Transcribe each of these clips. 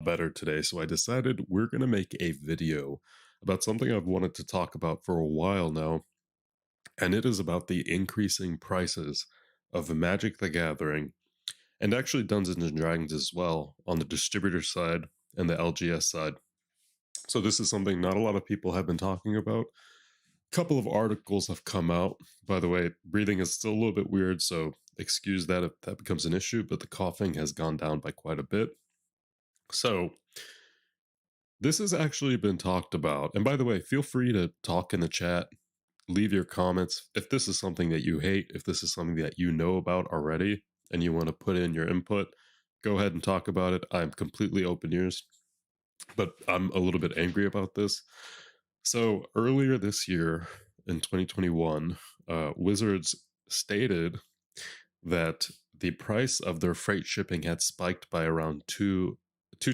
Better today, so I decided we're going to make a video about something I've wanted to talk about for a while now, and it is about the increasing prices of Magic the Gathering and actually Dungeons and Dragons as well on the distributor side and the LGS side. So this is something not a lot of people have been talking about. A couple of articles have come out. By the way, breathing is still a little bit weird, so excuse that if that becomes an issue, but the coughing has gone down by quite a bit. So this has actually been talked about. And by the way, feel free to talk in the chat, leave your comments. If this is something that you hate, if this is something that you know about already and you want to put in your input, go ahead and talk about it. I'm completely open ears, but I'm a little bit angry about this. So earlier this year in 2021, Wizards stated that the price of their freight shipping had spiked by around two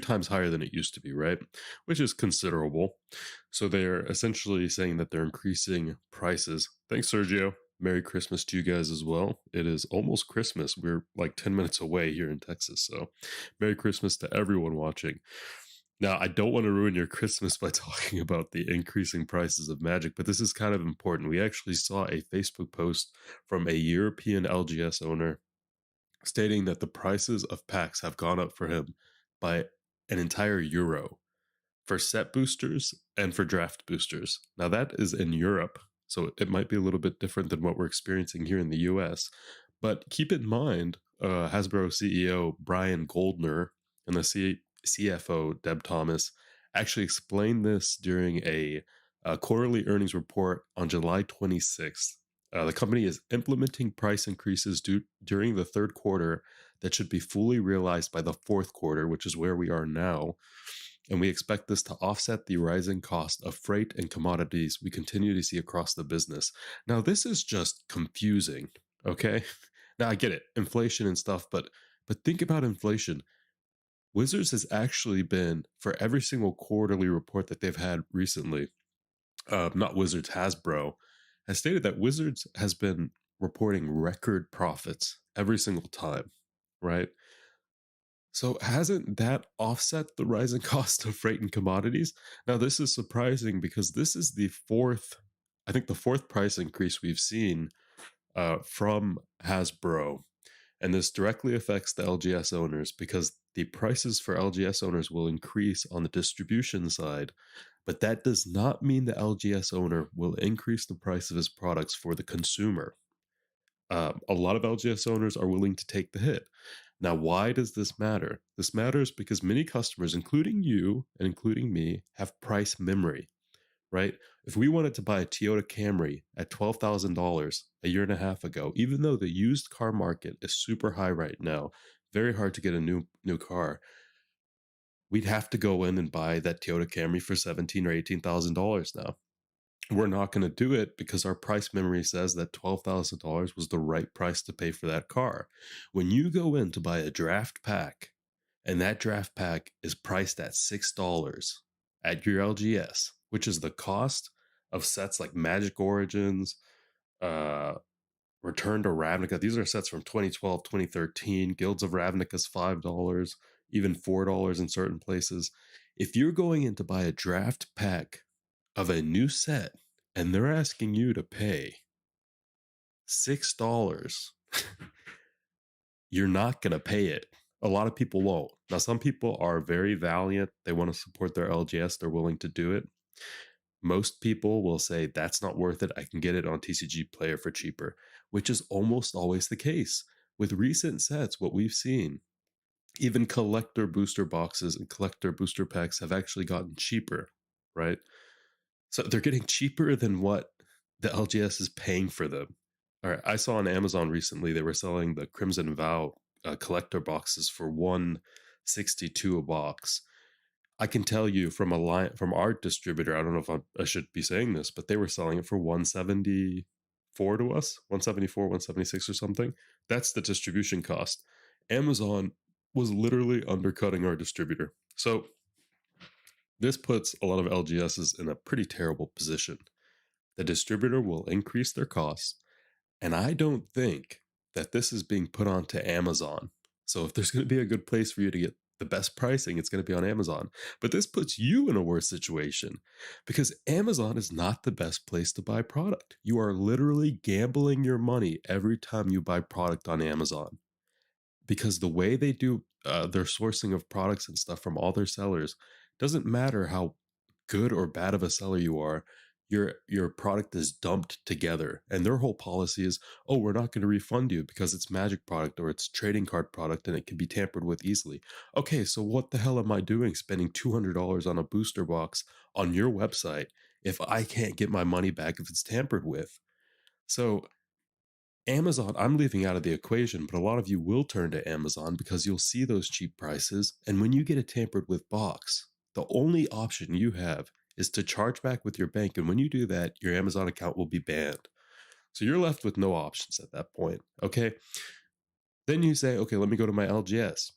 times higher than it used to be, right? Which is considerable. So they're essentially saying that they're increasing prices. Thanks, Sergio. Merry Christmas to you guys as well. It is almost Christmas. We're like 10 minutes away here in Texas. So Merry Christmas to everyone watching. Now, I don't want to ruin your Christmas by talking about the increasing prices of Magic, but this is kind of important. We actually saw a Facebook post from a European LGS owner stating that the prices of packs have gone up for him by an entire euro for set boosters and for draft boosters. Now, that is in Europe, so it might be a little bit different than what we're experiencing here in the US. But keep in mind, Hasbro CEO Brian Goldner and the CFO Deb Thomas actually explained this during a quarterly earnings report on July 26th. The company is implementing price increases during the third quarter that should be fully realized by the fourth quarter, which is where we are now. And we expect this to offset the rising cost of freight and commodities we continue to see across the business. Now, this is just confusing, okay? Now, I get it, inflation and stuff, but think about inflation. Wizards has actually been, for every single quarterly report that they've had recently, not Wizards, Hasbro, has stated that Wizards has been reporting record profits every single time, right? So hasn't that offset the rising cost of freight and commodities? Now, this is surprising because this is the fourth, I think the fourth price increase we've seen from Hasbro. And this directly affects the LGS owners because the prices for LGS owners will increase on the distribution side, but that does not mean the LGS owner will increase the price of his products for the consumer. A lot of LGS owners are willing to take the hit. Now, why does this matter? This matters because many customers, including you and including me, have price memory, right? If we wanted to buy a Toyota Camry at $12,000 a year and a half ago, even though the used car market is super high right now, very hard to get a new car, we'd have to go in and buy that Toyota Camry for $17,000 or $18,000 now. We're not going to do it because our price memory says that $12,000 was the right price to pay for that car. When you go in to buy a draft pack and that draft pack is priced at $6 at your LGS, which is the cost of sets like Magic Origins, uh, Return to Ravnica. These are sets from 2012, 2013. Guilds of Ravnica is $5, even $4 in certain places. If you're going in to buy a draft pack of a new set and they're asking you to pay $6, you're not going to pay it. A lot of people won't. Now, some people are very valiant. They want to support their LGS. They're willing to do it. Most people will say, that's not worth it. I can get it on TCG Player for cheaper, which is almost always the case. With recent sets, what we've seen, even collector booster boxes and collector booster packs have actually gotten cheaper, right? So they're getting cheaper than what the LGS is paying for them. All right, I saw on Amazon recently they were selling the Crimson Vow collector boxes for $162 a box. I can tell you from from our distributor. I don't know if I should be saying this, but they were selling it for 174 to us, 174, 176 or something. That's the distribution cost. Amazon was literally undercutting our distributor. So this puts a lot of LGSs in a pretty terrible position. The distributor will increase their costs, and I don't think that this is being put onto Amazon. So if there's going to be a good place for you to get the best pricing, it's going to be on Amazon. But this puts you in a worse situation because Amazon is not the best place to buy product. You are literally gambling your money every time you buy product on Amazon because the way they do their sourcing of products and stuff from all their sellers doesn't matter how good or bad of a seller you are. Your product is dumped together, and their whole policy is, oh, we're not going to refund you because it's magic product or it's trading card product and it can be tampered with easily. Okay, so what the hell am I doing spending $200 on a booster box on your website if I can't get my money back if it's tampered with? So Amazon, I'm leaving out of the equation, but a lot of you will turn to Amazon because you'll see those cheap prices. And when you get a tampered with box, the only option you have is to charge back with your bank. And when you do that, your Amazon account will be banned. So you're left with no options at that point. Okay. Then you say, okay, let me go to my LGS.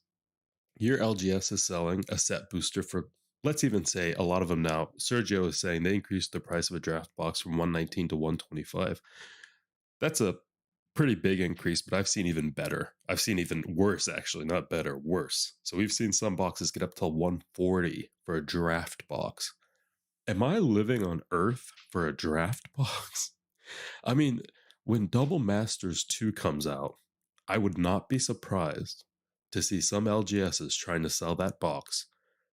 Your LGS is selling a set booster for, let's even say a lot of them now. Sergio is saying they increased the price of a draft box from 119 to 125. That's a pretty big increase, but I've seen even better. I've seen even worse, actually, not better, worse. So we've seen some boxes get up to 140 for a draft box. Am I living on Earth for a draft box? I mean, when Double Masters 2 comes out, I would not be surprised to see some LGSs trying to sell that box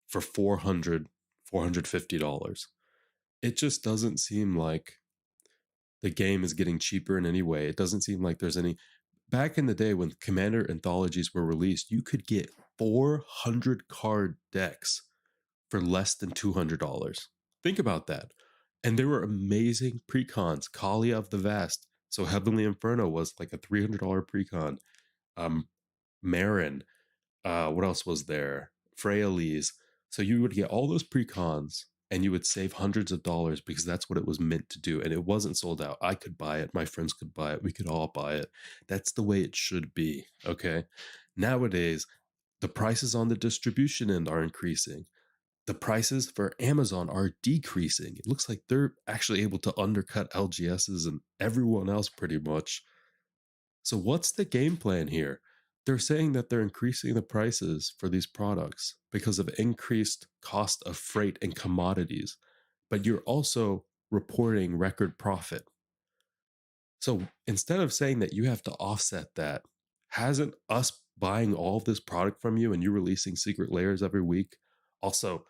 for $450. It just doesn't seem like the game is getting cheaper in any way. It doesn't seem like there's any. Back in the day when Commander anthologies were released, you could get 400 card decks for less than $200. Think about that. And there were amazing precons. Kali of the Vast. So Heavenly Inferno was like a $300 precon. Um, Marin. What else was there? Freyalise. So you would get all those precons and you would save hundreds of dollars because that's what it was meant to do. And it wasn't sold out. I could buy it. My friends could buy it. We could all buy it. That's the way it should be. Okay. Nowadays, the prices on the distribution end are increasing. The prices for Amazon are decreasing. It looks like they're actually able to undercut LGSs and everyone else pretty much. So, what's the game plan here? They're saying that they're increasing the prices for these products because of increased cost of freight and commodities, but you're also reporting record profit. So, instead of saying that you have to offset that, hasn't us buying all of this product from you and you releasing secret layers every week also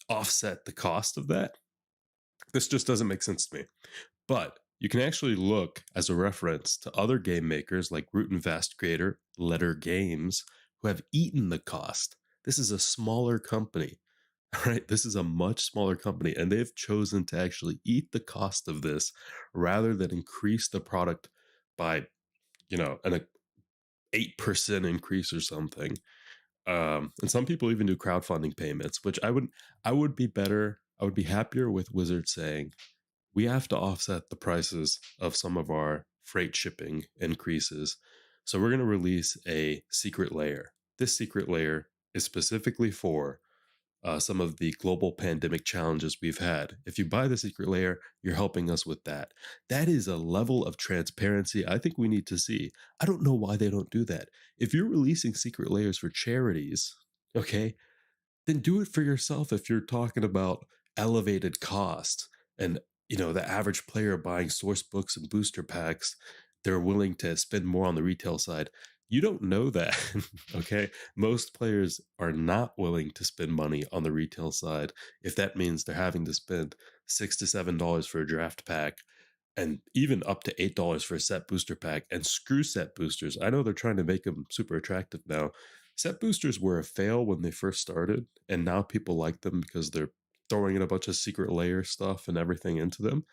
offset the cost of that? This just doesn't make sense to me. But you can actually look as a reference to other game makers like Root and Vast creator Letter Games who have eaten the cost. This is a smaller company, right? This is a much smaller company, and they've chosen to actually eat the cost of this rather than increase the product by, an 8% increase or something. And some people even do crowdfunding payments, which I would be happier with Wizard saying, we have to offset the prices of some of our freight shipping increases. So we're going to release a secret layer. This secret layer is specifically for some of the global pandemic challenges we've had. If you buy the secret layer, you're helping us with that. That is a level of transparency I think we need to see. I don't know why they don't do that. If you're releasing secret layers for charities, okay, then do it for yourself if you're talking about elevated cost and the average player buying source books and booster packs, they're willing to spend more on the retail side. You don't know that. Okay, most players are not willing to spend money on the retail side if that means they're having to spend $6 to $7 for a draft pack and even up to $8 for a set booster pack. And screw set boosters. I know they're trying to make them super attractive now. Set boosters were a fail when they first started, and now people like them because they're throwing in a bunch of secret layer stuff and everything into them.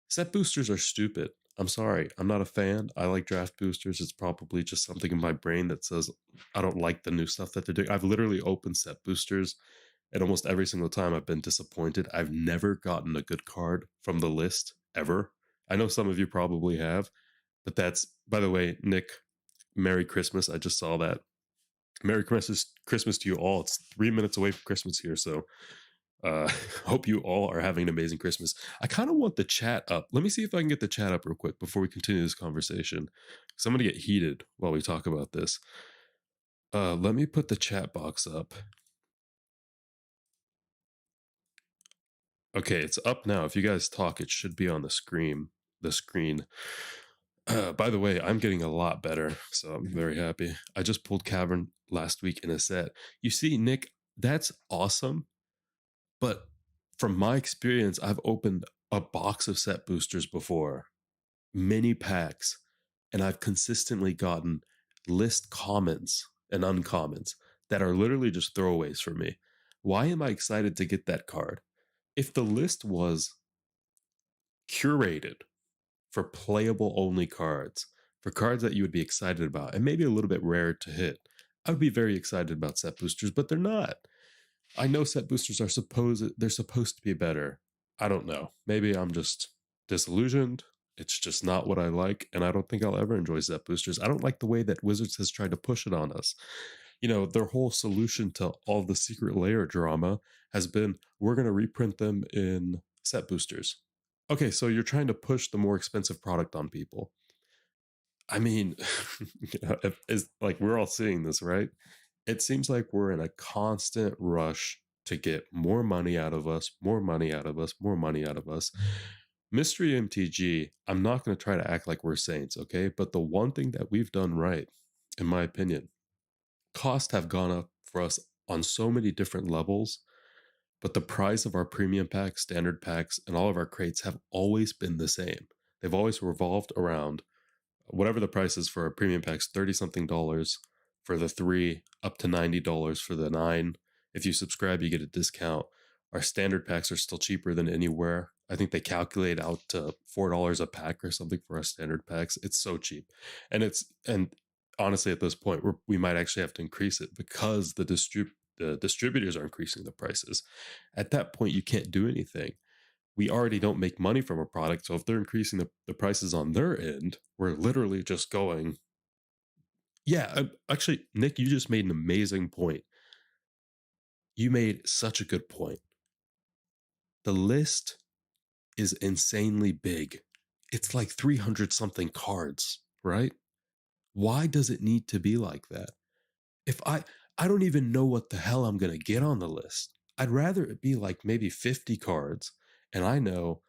Set boosters are stupid. I'm sorry. I'm not a fan. I like draft boosters. It's probably just something in my brain that says I don't like the new stuff that they're doing. I've literally opened set boosters, and almost every single time I've been disappointed. I've never gotten a good card from the list ever. I know some of you probably have, but that's, by the way, Nick, Merry Christmas. I just saw that. Merry Christmas to you all. It's 3 minutes away from Christmas here, so hope you all are having an amazing Christmas. I kind of want the chat up. Let me see if I can get the chat up real quick before we continue this conversation. Because I'm going to get heated while we talk about this. Let me put the chat box up. Okay, it's up now. If you guys talk, it should be on the screen. The screen. By the way, I'm getting a lot better, so I'm very happy. I just pulled Cavern last week in a set. You see, Nick, that's awesome. But from my experience, I've opened a box of set boosters before, many packs, and I've consistently gotten list comments and uncommons that are literally just throwaways for me. Why am I excited to get that card? If the list was curated for playable only cards, for cards that you would be excited about, and maybe a little bit rare to hit, I would be very excited about set boosters, but they're not. I know set boosters are supposed to be better. I don't know. Maybe I'm just disillusioned. It's just not what I like, and I don't think I'll ever enjoy set boosters. I don't like the way that Wizards has tried to push it on us. Their whole solution to all the secret layer drama has been we're going to reprint them in set boosters. Okay, so you're trying to push the more expensive product on people. I mean, it's like we're all seeing this, right? It seems like we're in a constant rush to get more money out of us, more money out of us, more money out of us. Mystery MTG, I'm not going to try to act like we're saints, okay? But the one thing that we've done right, in my opinion, costs have gone up for us on so many different levels, but the price of our premium packs, standard packs, and all of our crates have always been the same. They've always revolved around whatever the price is for our premium packs, 30 something dollars for the 3, up to $90 for the 9. If you subscribe, you get a discount. Our standard packs are still cheaper than anywhere. I think they calculate out to $4 a pack or something for our standard packs. It's so cheap. And honestly at this point we might actually have to increase it because the distributors are increasing the prices. At that point you can't do anything. We already don't make money from a product. So if they're increasing the prices on their end, we're literally just going, yeah. Actually, Nick, you just made an amazing point. You made such a good point. The list is insanely big. It's like 300 something cards, right? Why does it need to be like that? If I don't even know what the hell I'm going to get on the list. I'd rather it be like maybe 50 cards and I know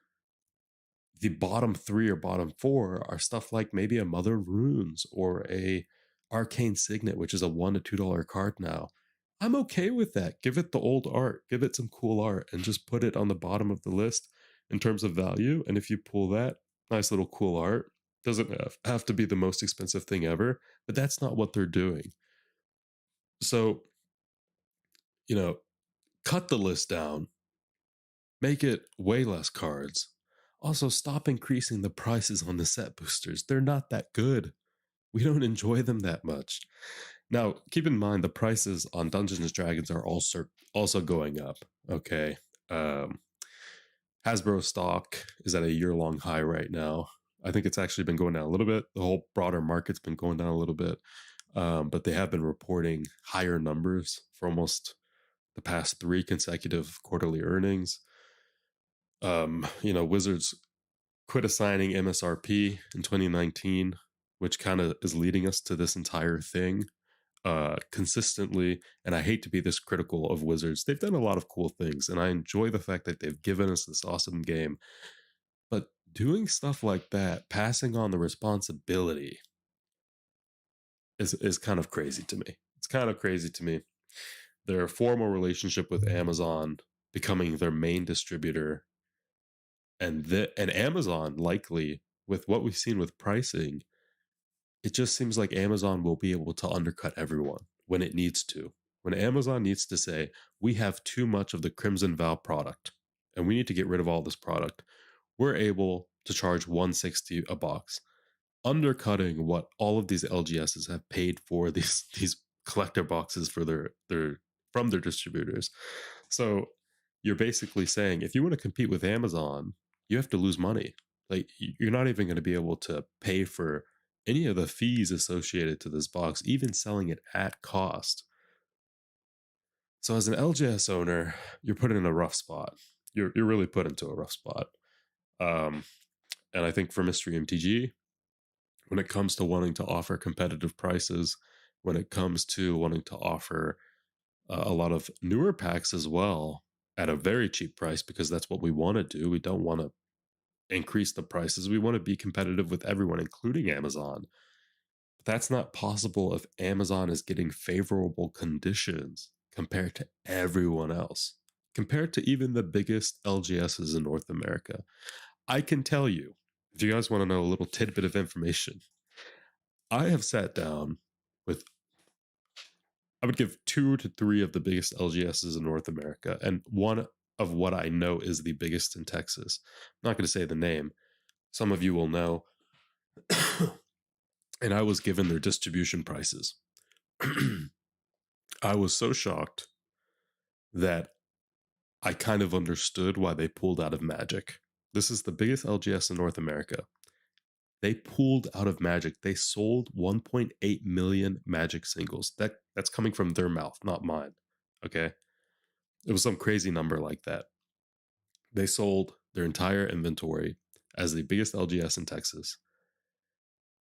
the bottom 3 or bottom 4 are stuff like maybe a Mother of Runes or a Arcane Signet, which is a $1 to $2 card now. I'm okay with that. Give it the old art, give it some cool art, and just put it on the bottom of the list in terms of value. And if you pull that nice little cool art, doesn't have to be the most expensive thing ever, but that's not what they're doing. So, you know, cut the list down, make it way less cards. Also, stop increasing the prices on the set boosters. They're not that good. We don't enjoy them that much. Now, keep in mind the prices on Dungeons and Dragons are also going up. Okay. Um, Hasbro stock is at a year-long high right now. I think it's actually been going down a little bit. The whole broader market's been going down a little bit. But they have been reporting higher numbers for almost the past 3 consecutive quarterly earnings. Wizards quit assigning MSRP in 2019, which kind of is leading us to this entire thing consistently. And I hate to be this critical of Wizards. They've done a lot of cool things, and I enjoy the fact that they've given us this awesome game. But doing stuff like that, passing on the responsibility, is kind of crazy to me. It's kind of crazy to me. Their formal relationship with Amazon becoming their main distributor, and Amazon likely, with what we've seen with pricing, it just seems like Amazon will be able to undercut everyone when it needs to. When Amazon needs to say, we have too much of the Crimson Vow product and we need to get rid of all this product, we're able to charge 160 a box, undercutting what all of these LGSs have paid for these collector boxes for their from their distributors. So you're basically saying if you want to compete with Amazon, you have to lose money. Like you're not even going to be able to pay for any of the fees associated to this box, even selling it at cost. So as an LGS owner, you're put in a rough spot. You're really put into a rough spot. Um, and I think for Mystery MTG, when it comes to wanting to offer competitive prices when it comes to wanting to offer a lot of newer packs as well at a very cheap price, because that's what we want to do. We don't want to increase the prices. We want to be competitive with everyone, including Amazon. But that's not possible if Amazon is getting favorable conditions compared to everyone else, compared to even the biggest LGSs in North America. I can tell you, if you guys want to know a little tidbit of information, I have sat down with, I would give 2 to 3 of the biggest LGSs in North America, and one of what I know is the biggest in Texas. I'm not going to say the name. Some of you will know. And I was given their distribution prices. I was so shocked that I kind of understood why they pulled out of Magic. This is the biggest LGS in North America. They pulled out of Magic. They sold 1.8 million Magic singles. That's coming from their mouth, not mine. Okay? It was some crazy number like that. They sold their entire inventory as the biggest LGS in Texas,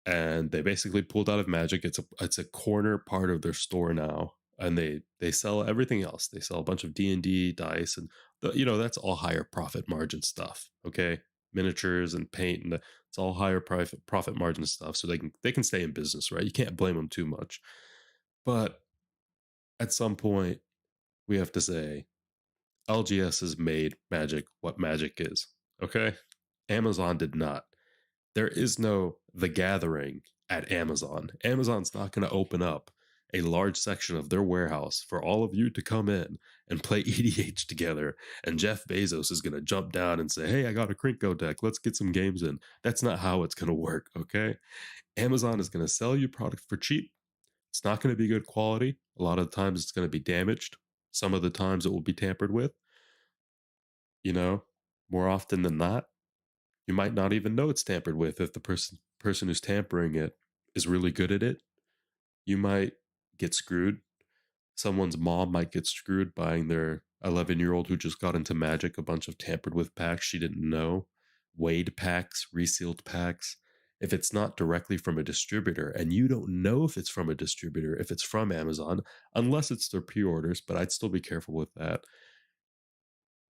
and they basically pulled out of Magic. It's a corner part of their store now, and they sell everything else. They sell a bunch of D&D dice, and that's all higher profit margin stuff. Okay, miniatures and paint, and it's all higher profit margin stuff. So they can stay in business, right? You can't blame them too much. But at some point, we have to say LGS has made Magic what Magic is. Okay, Amazon did not. There is no The Gathering at Amazon. Amazon's not going to open up a large section of their warehouse for all of you to come in and play EDH together. And Jeff Bezos is going to jump down and say, hey, I got a Krinko deck. Let's get some games in. That's not how it's going to work, okay? Amazon is going to sell you product for cheap. It's not going to be good quality. A lot of the times it's going to be damaged. Some of the times it will be tampered with. More often than not, you might not even know it's tampered with if the person who's tampering it is really good at it. You might get screwed. Someone's mom might get screwed buying their 11-year-old who just got into Magic a bunch of tampered with packs she didn't know. Weighed packs, resealed packs. If it's not directly from a distributor, and you don't know if it's from a distributor, if it's from Amazon, unless it's their pre-orders, but I'd still be careful with that.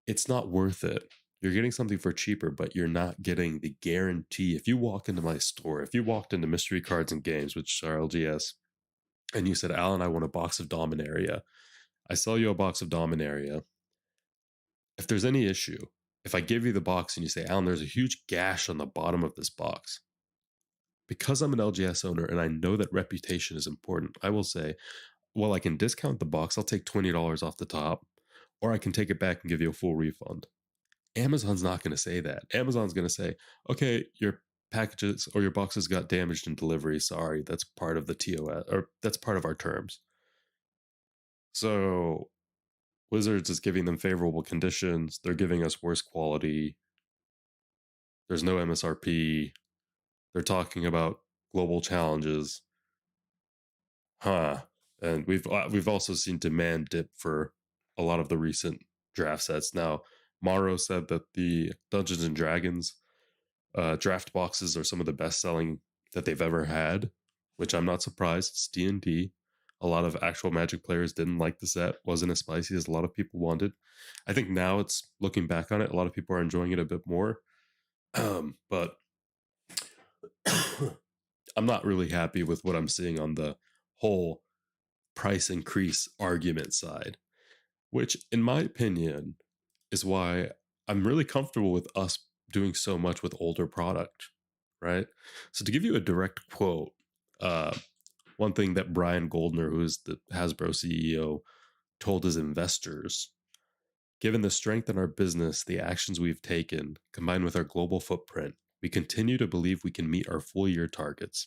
It's not worth it. You're getting something for cheaper, but you're not getting the guarantee. If you walk into my store, if you walked into Mystery Cards and Games, which are LGS, and you said, Alan, I want a box of Dominaria, I sell you a box of Dominaria. If there's any issue, if I give you the box and you say, Alan, there's a huge gash on the bottom of this box, because I'm an LGS owner and I know that reputation is important, I will say, well, I can discount the box. I'll take $20 off the top, or I can take it back and give you a full refund. Amazon's not going to say that. Amazon's going to say, okay, your packages or your boxes got damaged in delivery. Sorry, that's part of the TOS, or that's part of our terms. So Wizards is giving them favorable conditions. They're giving us worse quality. There's no MSRP. They're talking about global challenges. And we've also seen demand dip for a lot of the recent draft sets. Now, Morrow said that the Dungeons and Dragons draft boxes are some of the best selling that they've ever had, which I'm not surprised. It's D&D. A lot of actual Magic players didn't like the set. Wasn't as spicy as a lot of people wanted. I think now it's, looking back on it, a lot of people are enjoying it a bit more. But I'm not really happy with what I'm seeing on the whole price increase argument side, which in my opinion is why I'm really comfortable with us doing so much with older product, right? So to give you a direct quote, one thing that Brian Goldner, who is the Hasbro CEO, told his investors, given the strength in our business, the actions we've taken, combined with our global footprint, we continue to believe we can meet our full year targets.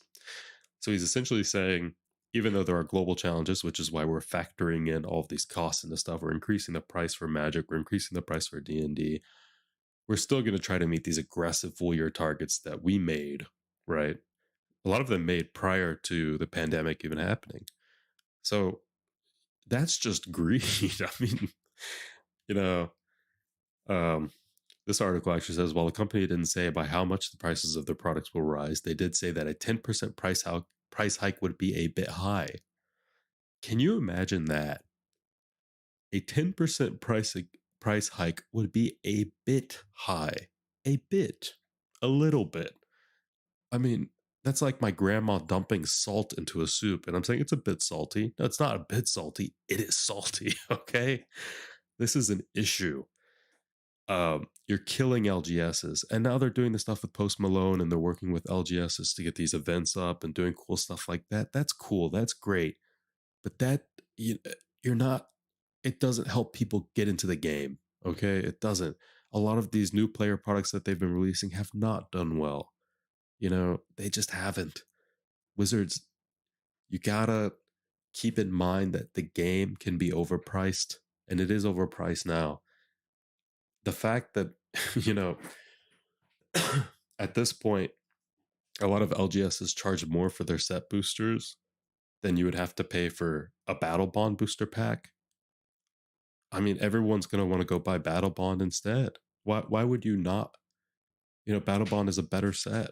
So he's essentially saying, even though there are global challenges, which is why we're factoring in all of these costs and the stuff, we're increasing the price for Magic, we're increasing the price for D&D, we're still going to try to meet these aggressive full year targets that we made, right? A lot of them made prior to the pandemic even happening. So that's just greed. I mean, you know, this article actually says, while the company didn't say by how much the prices of their products will rise, they did say that a 10% price hike would be a bit high. Can you imagine that? A 10% price hike would be a bit high. A bit. A little bit. I mean, that's like my grandma dumping salt into a soup, and I'm saying it's a bit salty. No, it's not a bit salty. It is salty, okay? This is an issue. You're killing LGSs, and now they're doing the stuff with Post Malone, and they're working with LGSs to get these events up and doing cool stuff like that. That's cool. That's great. But you, you're not. It doesn't help people get into the game. Okay, it doesn't. A lot of these new player products that they've been releasing have not done well. They just haven't. Wizards, you gotta keep in mind that the game can be overpriced, and it is overpriced now. The fact that, you know, at this point, a lot of LGSs charge more for their set boosters than you would have to pay for a Battle Bond booster pack. I mean, everyone's going to want to go buy Battle Bond instead. Why would you not? Battle Bond is a better set.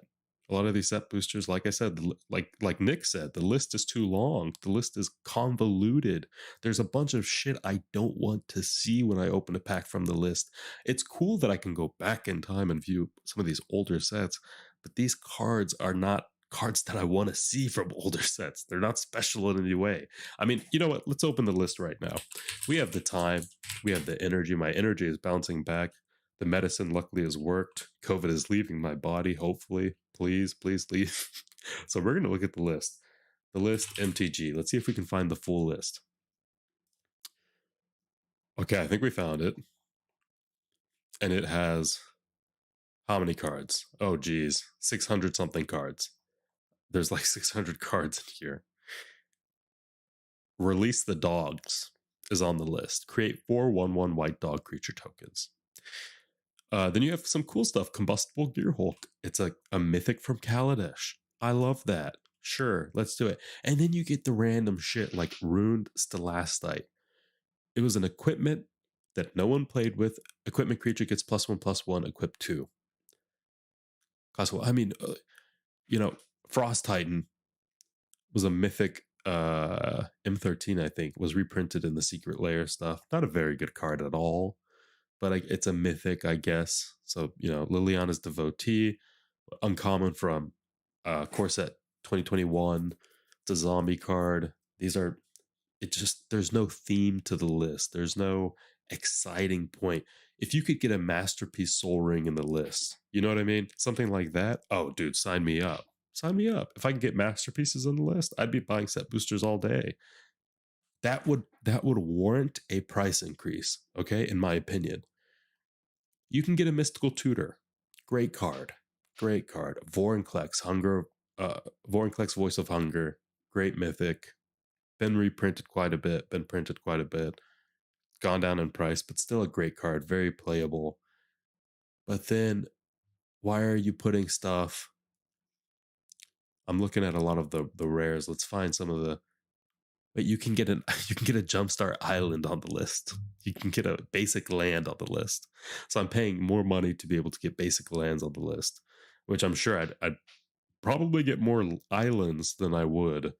A lot of these set boosters, like I said, like Nick said, the list is too long. The list is convoluted. There's a bunch of shit I don't want to see when I open a pack from the list. It's cool that I can go back in time and view some of these older sets, but these cards are not cards that I want to see from older sets. They're not special in any way. I mean, you know what? Let's open the list right now. We have the time. We have the energy. My energy is bouncing back. The medicine luckily has worked. COVID is leaving my body, hopefully. Please, please leave. So we're going to look at the list. The list MTG. Let's see if we can find the full list. Okay, I think we found it. And it has how many cards? Oh, geez. 600 something cards. There's like 600 cards in here. Release the Dogs is on the list. Create 4/1/1 white dog creature tokens. Then you have some cool stuff. Combustible Gearhulk. It's a mythic from Kaladesh. I love that. Sure, let's do it. And then you get the random shit like Ruined Stalactite. It was an equipment that no one played with. Equipment creature gets +1/+1, equip 2. Class 1. I mean, Frost Titan was a mythic M13, I think, was reprinted in the Secret Lair stuff. Not a very good card at all, but it's a mythic, I guess. So, Liliana's Devotee, uncommon from Core Set 2021. It's a zombie card. There's no theme to the list. There's no exciting point. If you could get a Masterpiece Soul Ring in the list, you know what I mean? Something like that. Oh, dude, sign me up. Sign me up. If I can get masterpieces on the list, I'd be buying set boosters all day. That would warrant a price increase, okay, in my opinion. You can get a Mystical Tutor. Great card. Great card. Vorinclex, Vorinclex Voice of Hunger. Great mythic. Been reprinted quite a bit. Been printed quite a bit. Gone down in price, but still a great card. Very playable. But then, why are you putting stuff? I'm looking at a lot of the rares. Let's find some of the. But you can get a Jumpstart Island on the list. You can get a basic land on the list. So I'm paying more money to be able to get basic lands on the list, which I'm sure I'd probably get more islands than I would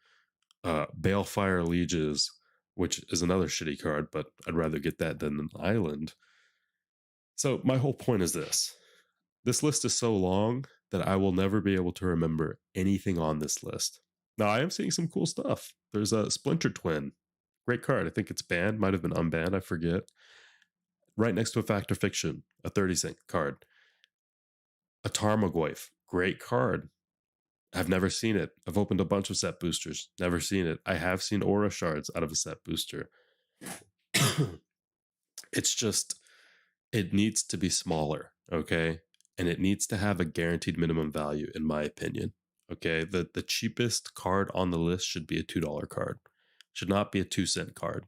Balefire Lieges, which is another shitty card, but I'd rather get that than an island. So my whole point is this. This list is so long that I will never be able to remember anything on this list. Now, I am seeing some cool stuff. There's a Splinter Twin. Great card. I think it's banned. Might have been unbanned. I forget. Right next to a Fact or Fiction, a 30-cent card. A Tarmogoyf. Great card. I've never seen it. I've opened a bunch of set boosters. Never seen it. I have seen Aura Shards out of a set booster. It's just, it needs to be smaller, okay? And it needs to have a guaranteed minimum value, in my opinion. Okay, the cheapest card on the list should be a $2 card. Should not be a 2-cent card.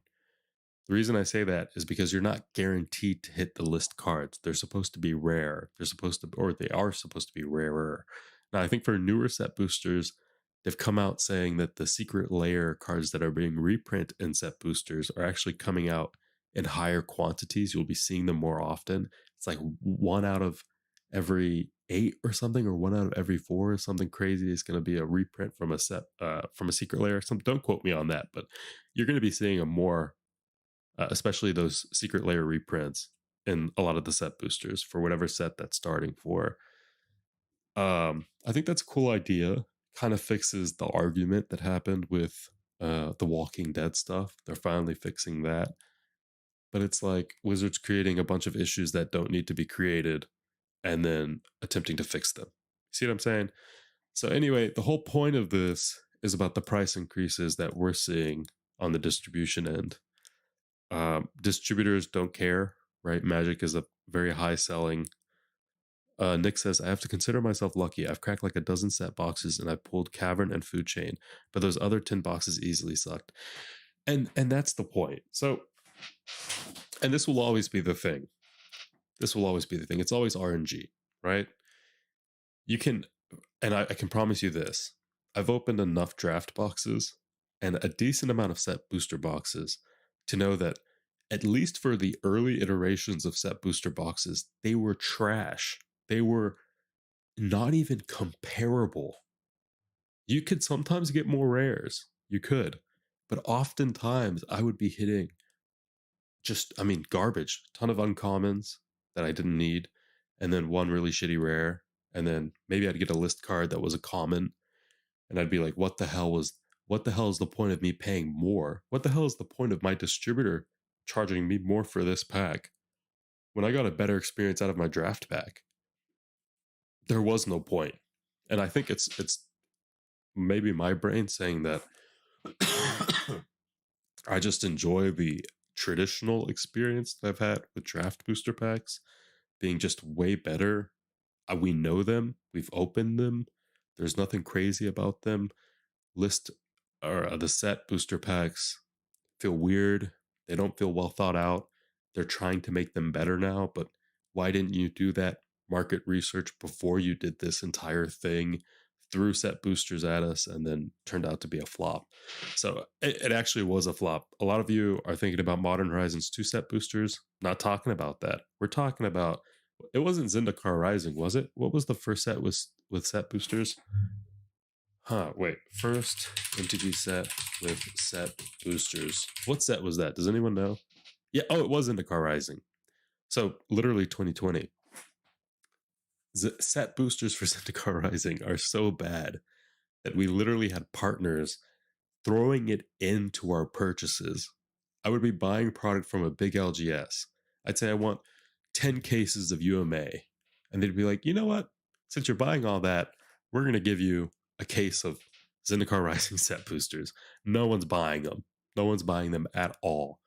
The reason I say that is because you're not guaranteed to hit the list cards. They're supposed to be rare. They are supposed to be rarer. Now, I think for newer set boosters, they've come out saying that the Secret Lair cards that are being reprint in set boosters are actually coming out in higher quantities. You'll be seeing them more often. It's like 1 out of every 8 or something, or 1 out of every 4 or something crazy is gonna be a reprint from a set, from a secret layer or something. Don't quote me on that, but you're gonna be seeing a more, especially those secret layer reprints in a lot of the set boosters for whatever set that's starting for. I think that's a cool idea. Kind of fixes the argument that happened with the Walking Dead stuff. They're finally fixing that. But it's like Wizards creating a bunch of issues that don't need to be created and then attempting to fix them. See what I'm saying? So, anyway, the whole point of this is about the price increases that we're seeing on the distribution end. Distributors don't care, right? Magic is a very high selling. Nick says, I have to consider myself lucky. I've cracked like a dozen set boxes and I pulled Cavern and Food Chain, but those other 10 boxes easily sucked. And that's the point. So, and this will always be the thing. This will always be the thing. It's always RNG, right? You can, and I can promise you this. I've opened enough draft boxes and a decent amount of set booster boxes to know that at least for the early iterations of set booster boxes, they were trash. They were not even comparable. You could sometimes get more rares. You could. But oftentimes I would be hitting just, I mean, garbage. Ton of uncommons that I didn't need. And then one really shitty rare. And then maybe I'd get a list card that was a common. And I'd be like, what the hell is the point of me paying more? What the hell is the point of my distributor charging me more for this pack when I got a better experience out of my draft pack? There was no point. And I think it's maybe my brain saying that I just enjoy the traditional experience that I've had with draft booster packs being just way better. We know them, we've opened them, there's nothing crazy about them. List or the set booster packs feel weird, they don't feel well thought out. They're trying to make them better now, but why didn't you do that market research before you did this entire thing? Threw set boosters at us and then turned out to be a flop. So it actually was a flop. A lot of you are thinking about Modern Horizons 2 set boosters. Not talking about that. We're talking about, it wasn't Zendikar Rising, was it? What was the first set with set boosters? Wait. First MTG set with set boosters. What set was that? Does anyone know? Yeah, oh, it was Zendikar Rising. So literally 2020. Set boosters for Zendikar Rising are so bad that we literally had partners throwing it into our purchases. I would be buying product from a big LGS. I'd say I want 10 cases of UMA. And they'd be like, you know what? Since you're buying all that, we're going to give you a case of Zendikar Rising set boosters. No one's buying them. No one's buying them at all.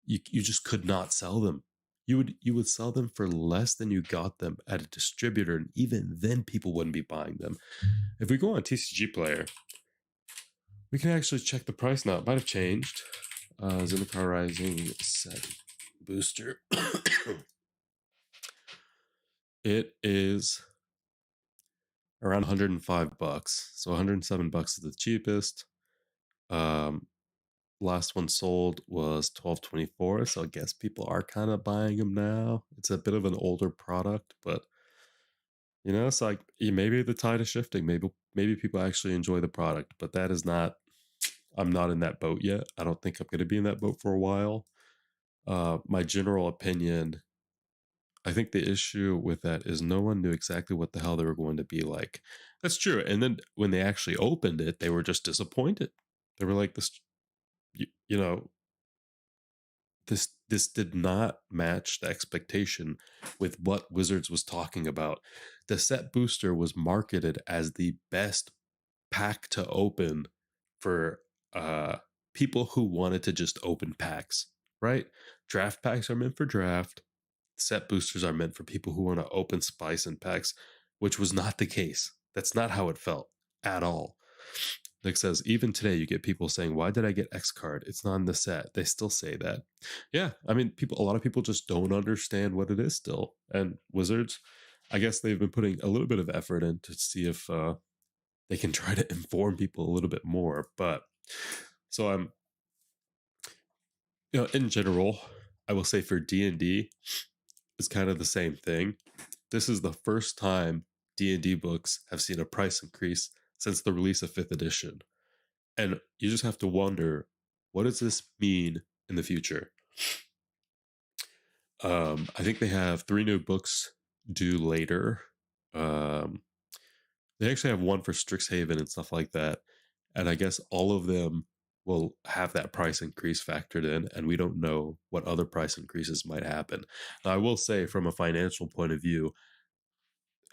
You just could not sell them. You would sell them for less than you got them at a distributor, and even then people wouldn't be buying them. If we go on TCG Player, we can actually check the price now. It might have changed. Zendikar Rising set booster. It is around 105 bucks. So 107 bucks is the cheapest. Last one sold was 12.24, so I guess people are kind of buying them now. It's a bit of an older product, but it's like maybe the tide is shifting. Maybe people actually enjoy the product, but that is not. I'm not in that boat yet. I don't think I'm going to be in that boat for a while. My general opinion, I think the issue with that is no one knew exactly what the hell they were going to be like. That's true. And then when they actually opened it, they were just disappointed. They were like, this, you know, this did not match the expectation with what Wizards was talking about. The set booster was marketed as the best pack to open for people who wanted to just open packs, right? Draft packs are meant for draft. Set boosters are meant for people who want to open spice and packs, which was not the case. That's not how it felt at all. Nick says, even today you get people saying, why did I get X card? It's not in the set. They still say that. Yeah, I mean, a lot of people just don't understand what it is still. And Wizards, I guess they've been putting a little bit of effort in to see if they can try to inform people a little bit more. But so I'm, in general, I will say for D&D, it's kind of the same thing. this is the first time D&D books have seen a price increase since the release of 5th edition. And you just have to wonder, what does this mean in the future? I think they have 3 new books due later. Um, they actually have one for Strixhaven and stuff like that. And I guess all of them will have that price increase factored in, and we don't know what other price increases might happen. Now, I will say, from a financial point of view,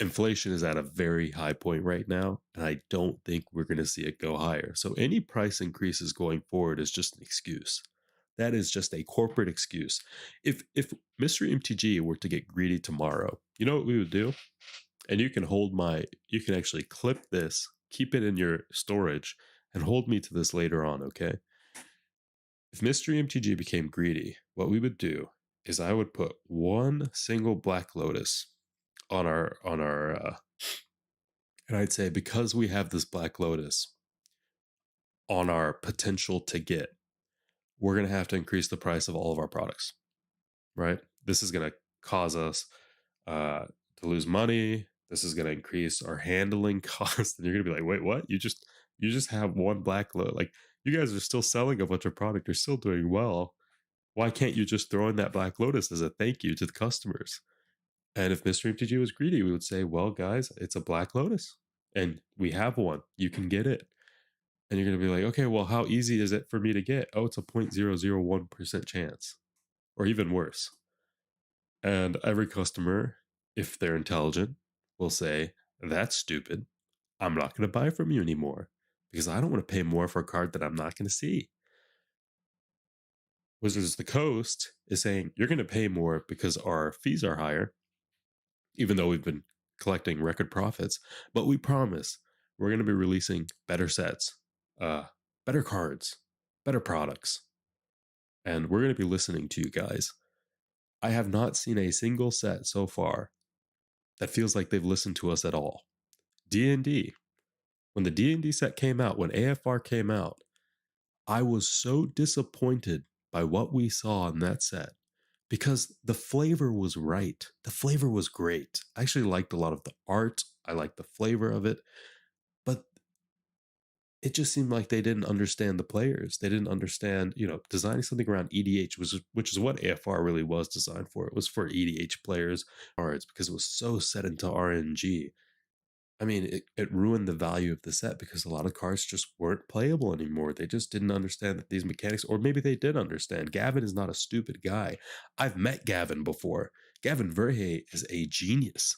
inflation is at a very high point right now, and I don't think we're going to see it go higher. So any price increases going forward is just an excuse. That is just a corporate excuse. If Mystery MTG were to get greedy tomorrow, you know what we would do? And you can actually clip this, keep it in your storage, and hold me to this later on, okay? If Mystery MTG became greedy, what we would do is I would put one single Black Lotus on our and I'd say, because we have this Black Lotus on our potential to get, we're going to have to increase the price of all of our products, right? This is going to cause us to lose money. This is going to increase our handling costs, and you're going to be like, wait, what? You just have one Black Lotus. Like, you guys are still selling a bunch of product. You're still doing well. Why can't you just throw in that Black Lotus as a thank you to the customers? And if Mr. MTG was greedy, we would say, well, guys, it's a Black Lotus and we have one. You can get it. And you're going to be like, okay, well, how easy is it for me to get? Oh, it's a 0.001% chance, or even worse. And every customer, if they're intelligent, will say, that's stupid. I'm not going to buy from you anymore because I don't want to pay more for a card that I'm not going to see. Wizards of the Coast is saying, you're going to pay more because our fees are higher, even though we've been collecting record profits. But we promise we're going to be releasing better sets, better cards, better products. And we're going to be listening to you guys. I have not seen a single set so far that feels like they've listened to us at all. D&D. When the D&D set came out, when AFR came out, I was so disappointed by what we saw in that set because the flavor was right. The flavor was great. I actually liked a lot of the art. I liked the flavor of it. But it just seemed like they didn't understand the players. They didn't understand, designing something around EDH, which is what AFR really was designed for. It was for EDH players, cards, because it was so set into RNG. I mean, it ruined the value of the set because a lot of cards just weren't playable anymore. They just didn't understand that these mechanics, or maybe they did understand. Gavin is not a stupid guy. I've met Gavin before. Gavin Verhey is a genius.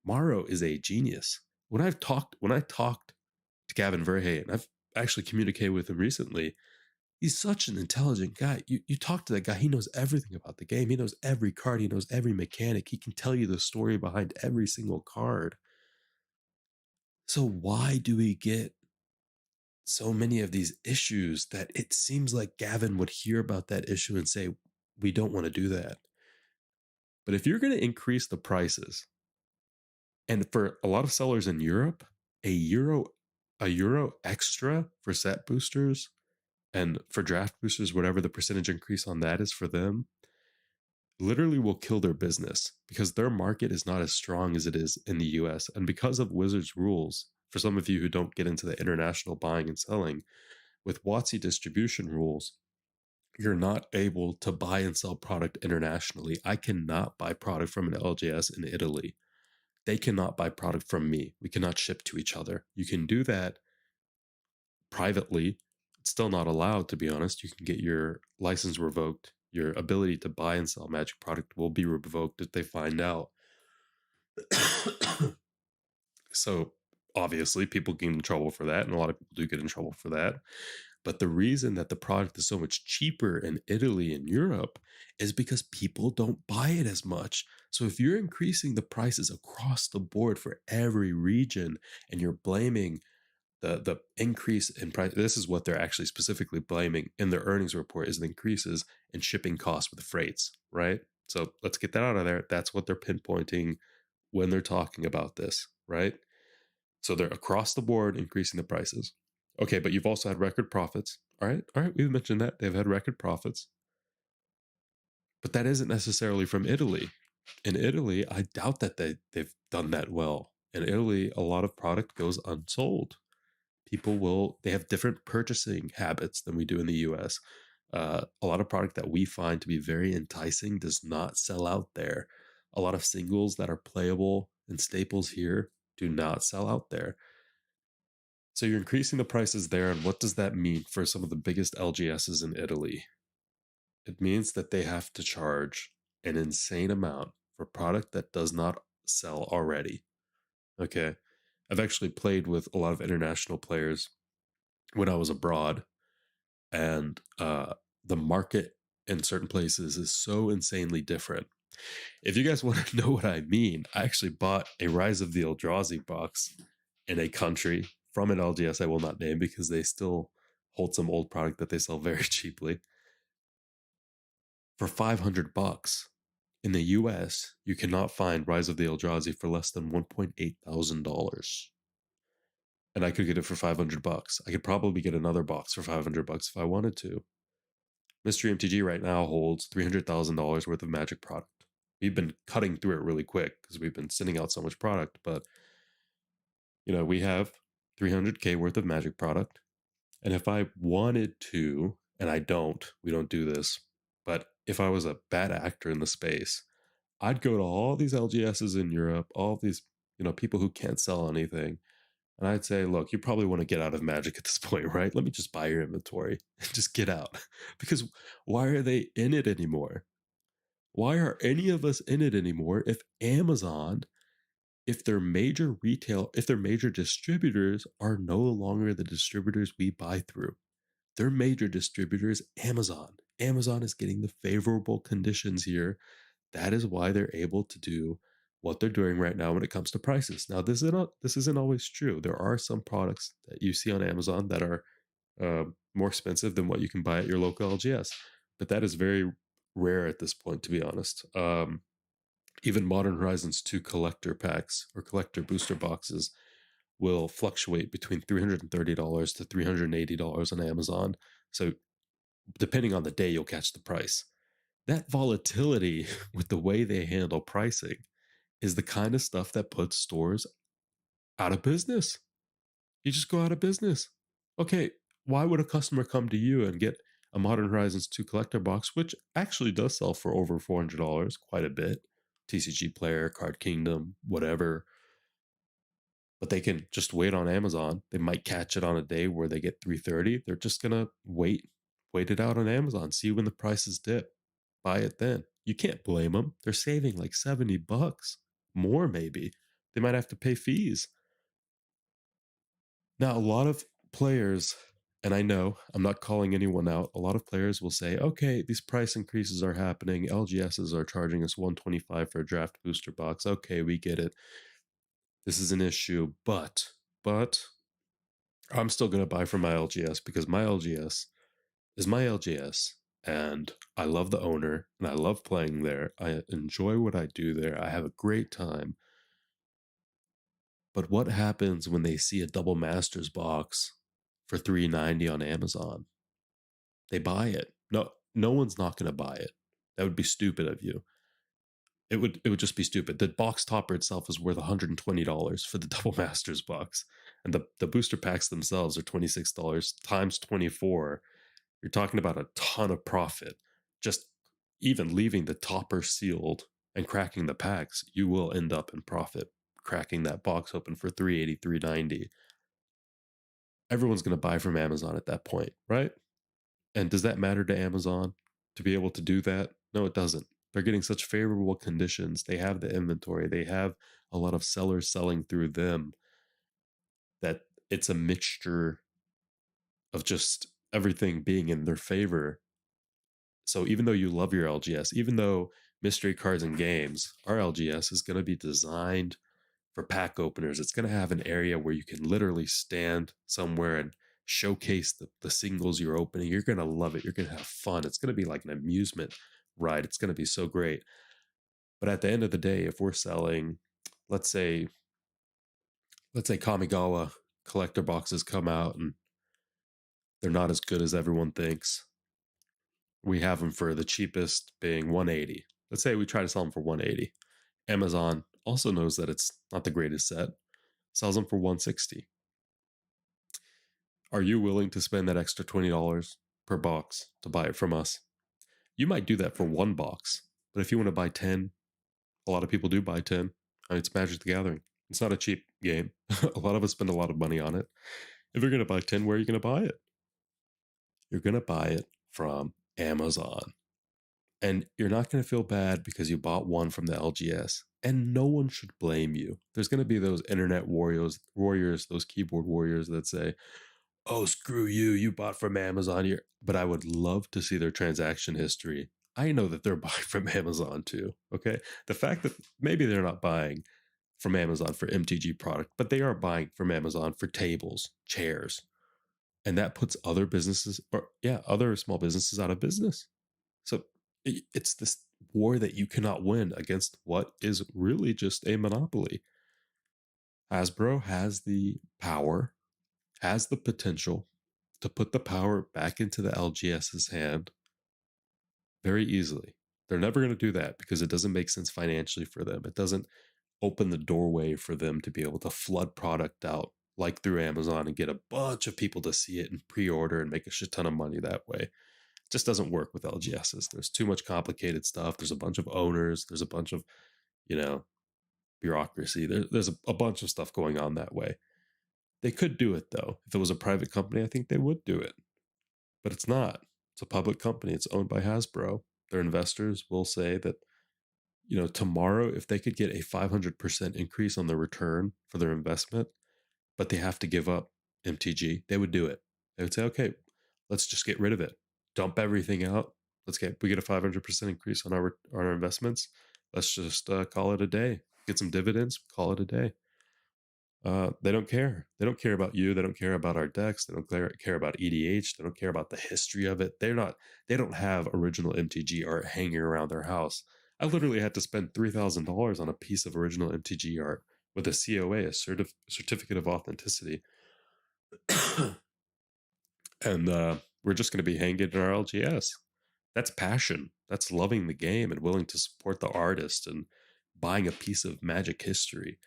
Morrow is a genius. When I talked to Gavin Verhey, and I've actually communicated with him recently, he's such an intelligent guy. You talk to that guy, he knows everything about the game. He knows every card. He knows every mechanic. He can tell you the story behind every single card. So why do we get so many of these issues that it seems like Gavin would hear about that issue and say, we don't want to do that? But if you're going to increase the prices, and for a lot of sellers in Europe, a euro extra for set boosters and for draft boosters, whatever the percentage increase on that is for them, literally will kill their business because their market is not as strong as it is in the US. And because of Wizards rules, for some of you who don't get into the international buying and selling, with WotC distribution rules, you're not able to buy and sell product internationally. I cannot buy product from an LJS in Italy. They cannot buy product from me. We cannot ship to each other. You can do that privately. It's still not allowed, to be honest. You can get your license revoked. Your ability to buy and sell Magic product will be revoked if they find out. So obviously people get in trouble for that, and a lot of people do get in trouble for that. But the reason that the product is so much cheaper in Italy and Europe is because people don't buy it as much. So if you're increasing the prices across the board for every region and you're blaming the increase in price, this is what they're actually specifically blaming in their earnings report, is the increases in shipping costs with the freights, right? So let's get that out of there. That's what they're pinpointing when they're talking about this, right? So they're across the board increasing the prices. Okay, but you've also had record profits. All right, we've mentioned that. They've had record profits. But that isn't necessarily from Italy. In Italy, I doubt that they've done that well. In Italy, a lot of product goes unsold. They have different purchasing habits than we do in the US. A lot of product that we find to be very enticing does not sell out there. A lot of singles that are playable and staples here do not sell out there. So you're increasing the prices there, and what does that mean for some of the biggest LGSs in Italy? It means that they have to charge an insane amount for product that does not sell already. Okay. I've actually played with a lot of international players when I was abroad, and the market in certain places is so insanely different. If you guys want to know what I mean, I actually bought a Rise of the Eldrazi box in a country from an LGS I will not name because they still hold some old product that they sell very cheaply for $500. In the US, you cannot find Rise of the Eldrazi for less than $1.8 thousand. And I could get it for $500. I could probably get another box for $500 if I wanted to. Mystery MTG right now holds $300,000 worth of Magic product. We've been cutting through it really quick because we've been sending out so much product, but we have 300K worth of Magic product. And if I wanted to, and we don't do this, but if I was a bad actor in the space, I'd go to all these LGSs in Europe, all these, people who can't sell anything. And I'd say, look, you probably want to get out of Magic at this point, right? Let me just buy your inventory and just get out. Because why are they in it anymore? Why are any of us in it anymore if Amazon, if their major distributors are no longer the distributors we buy through? Their major distributors, Amazon. Amazon is getting the favorable conditions here. That is why they're able to do what they're doing right now when it comes to prices. Now, this isn't always true. There are some products that you see on Amazon that are more expensive than what you can buy at your local LGS, but that is very rare at this point, to be honest. Even Modern Horizons 2 collector packs or collector booster boxes will fluctuate between $330 to $380 on Amazon. So, depending on the day, you'll catch the price. That volatility with the way they handle pricing is the kind of stuff that puts stores out of business. You just go out of business. Okay, why would a customer come to you and get a Modern Horizons 2 collector box, which actually does sell for over $400, quite a bit? TCG Player, Card Kingdom, whatever. But they can just wait on Amazon. They might catch it on a day where they get 330. They're just gonna wait it out on Amazon, see when the prices dip, buy it then. You can't blame them. They're saving like $70 more, maybe. They might have to pay fees. Now, a lot of players, and I know I'm not calling anyone out, a lot of players will say, okay, these price increases are happening. LGSs are charging us $125 for a draft booster box. Okay, we get it. This is an issue, but I'm still going to buy from my LGS because my LGS is my LGS, and I love the owner and I love playing there. I enjoy what I do there. I have a great time. But what happens when they see a double masters box for $390 on Amazon? They buy it. No one's not going to buy it. That would be stupid of you. It would just be stupid. The box topper itself is worth $120 for the double masters box, and the booster packs themselves are $26 times 24. You're talking about a ton of profit. Just even leaving the topper sealed and cracking the packs, you will end up in profit cracking that box open for 380, 390. Everyone's going to buy from Amazon at that point, right? And does that matter to Amazon to be able to do that? No, it doesn't. They're getting such favorable conditions. They have the inventory. They have a lot of sellers selling through them that it's a mixture of just everything being in their favor. So even though you love your LGS, even though Mystery Cards and Games, our LGS is going to be designed for pack openers. It's going to have an area where you can literally stand somewhere and showcase the singles you're opening. You're going to love it. You're going to have fun. It's going to be like an amusement ride. It's going to be so great. But at the end of the day, if we're selling, let's say, Kamigawa collector boxes come out and they're not as good as everyone thinks. We have them for the cheapest being 180. Let's say we try to sell them for 180. Amazon also knows that it's not the greatest set, sells them for 160. Are you willing to spend that extra $20 per box to buy it from us? You might do that for one box, but if you want to buy 10, a lot of people do buy 10. I mean, it's Magic the Gathering. It's not a cheap game. A lot of us spend a lot of money on it. If you're going to buy 10, where are you going to buy it? You're going to buy it from Amazon. And you're not going to feel bad because you bought one from the LGS. And no one should blame you. There's going to be those internet warriors, those keyboard warriors that say, "Oh, screw you, you bought from Amazon." But I would love to see their transaction history. I know that they're buying from Amazon too. Okay. The fact that maybe they're not buying from Amazon for MTG product, but they are buying from Amazon for tables, chairs. And that puts other businesses, or yeah, other small businesses out of business. So it's this war that you cannot win against what is really just a monopoly. Hasbro has the power, has the potential to put the power back into the LGS's hand very easily. They're never going to do that because it doesn't make sense financially for them. It doesn't open the doorway for them to be able to flood product out like through Amazon and get a bunch of people to see it and pre-order and make a shit ton of money that way. It just doesn't work with LGSs. There's too much complicated stuff. There's a bunch of owners. There's a bunch of, you know, bureaucracy. There's a bunch of stuff going on that way. They could do it though. If it was a private company, I think they would do it. But it's not. It's a public company. It's owned by Hasbro. Their investors will say that, tomorrow, if they could get a 500% increase on their return for their investment, but they have to give up MTG, they would do it. They would say, okay, let's just get rid of it. Dump everything out. We get a 500% increase on our investments. Let's just call it a day. Get some dividends, call it a day. They don't care. They don't care about you. They don't care about our decks. They don't care about EDH. They don't care about the history of it. They don't have original MTG art hanging around their house. I literally had to spend $3,000 on a piece of original MTG art with a COA, a certificate of authenticity. And we're just going to be hanging it in our LGS. That's passion. That's loving the game and willing to support the artist and buying a piece of Magic history.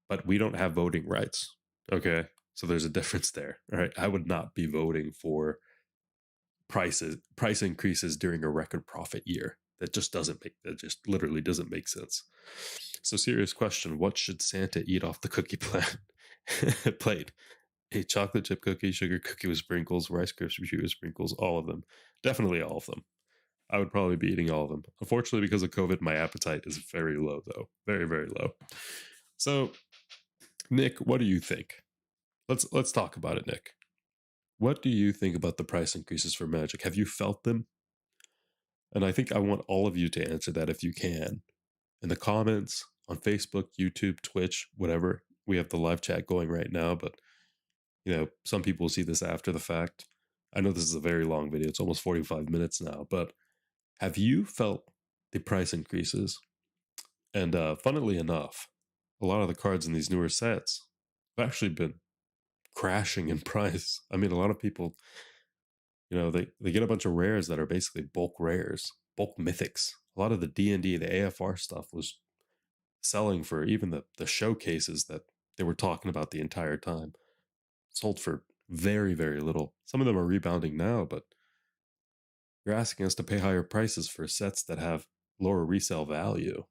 But we don't have voting rights. Okay. So there's a difference there. Right. I would not be voting for price increases during a record profit year. That just literally doesn't make sense. So serious question. What should Santa eat off the cookie plate? A chocolate chip cookie, sugar cookie with sprinkles, Rice Krispie with sprinkles, all of them. Definitely all of them. I would probably be eating all of them. Unfortunately, because of COVID, my appetite is very low, though. Very, very low. So, Nick, what do you think? Let's talk about it, Nick. What do you think about the price increases for Magic? Have you felt them? And I think I want all of you to answer that if you can. In the comments, on Facebook, YouTube, Twitch, whatever. We have the live chat going right now, but some people will see this after the fact. I know this is a very long video. It's almost 45 minutes now, but have you felt the price increases? And funnily enough, a lot of the cards in these newer sets have actually been crashing in price. I mean, a lot of people, they get a bunch of rares that are basically bulk rares, bulk mythics. A lot of the D&D, the AFR stuff was selling for even the showcases that they were talking about the entire time. Sold for very, very little. Some of them are rebounding now, but you're asking us to pay higher prices for sets that have lower resale value.